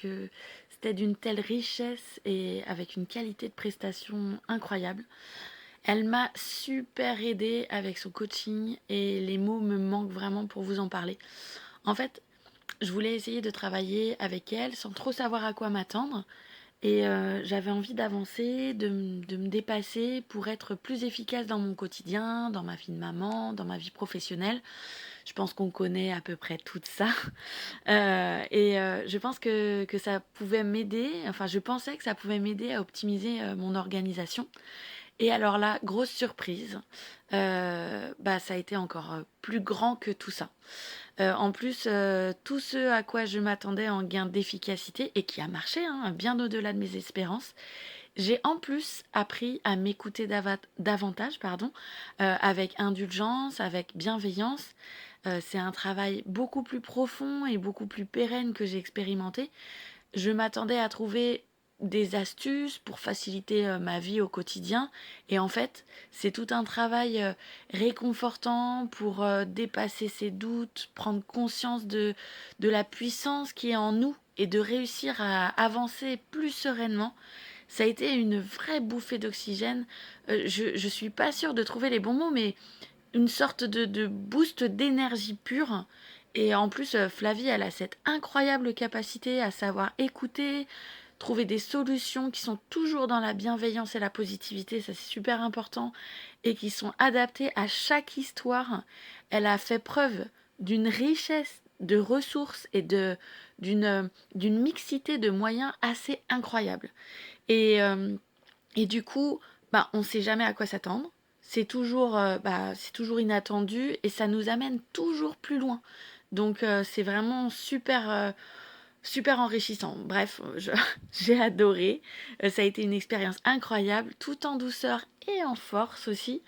que c'était d'une telle richesse et avec une qualité de prestation incroyable. Elle m'a super aidée avec son coaching et les mots me manquent vraiment pour vous en parler. En fait, je voulais essayer de travailler avec elle sans trop savoir à quoi m'attendre. Et j'avais envie d'avancer, de me dépasser pour être plus efficace dans mon quotidien, dans ma vie de maman, dans ma vie professionnelle. Je pense qu'on connaît à peu près tout ça. Je pense que ça pouvait m'aider, enfin je pensais que ça pouvait m'aider à optimiser mon organisation. Et alors là, grosse surprise, ça a été encore plus grand que tout ça. En plus, tout ce à quoi je m'attendais en gain d'efficacité et qui a marché, hein, bien au-delà de mes espérances, j'ai en plus appris à m'écouter davantage, pardon, avec indulgence, avec bienveillance. C'est un travail beaucoup plus profond et beaucoup plus pérenne que j'ai expérimenté. Je m'attendais à trouver des astuces pour faciliter ma vie au quotidien. Et en fait, c'est tout un travail réconfortant pour dépasser ses doutes, prendre conscience de la puissance qui est en nous et de réussir à avancer plus sereinement. Ça a été une vraie bouffée d'oxygène. Je suis pas sûre de trouver les bons mots, mais une sorte de boost d'énergie pure. Et en plus, Flavie, elle a cette incroyable capacité à savoir écouter, trouver des solutions qui sont toujours dans la bienveillance et la positivité, ça c'est super important, et qui sont adaptées à chaque histoire. Elle a fait preuve d'une richesse de ressources et d'une mixité de moyens assez incroyable. Et, euh, et du coup, on ne sait jamais à quoi s'attendre. C'est toujours inattendu et ça nous amène toujours plus loin. Donc c'est vraiment super enrichissant. Bref, j'ai adoré. Ça a été une expérience incroyable, tout en douceur et en force aussi.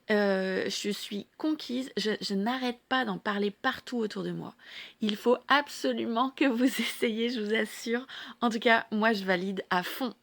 Je suis conquise, je n'arrête pas d'en parler partout autour de moi. Il faut absolument que vous essayiez, je vous assure. En tout cas, moi je valide à fond.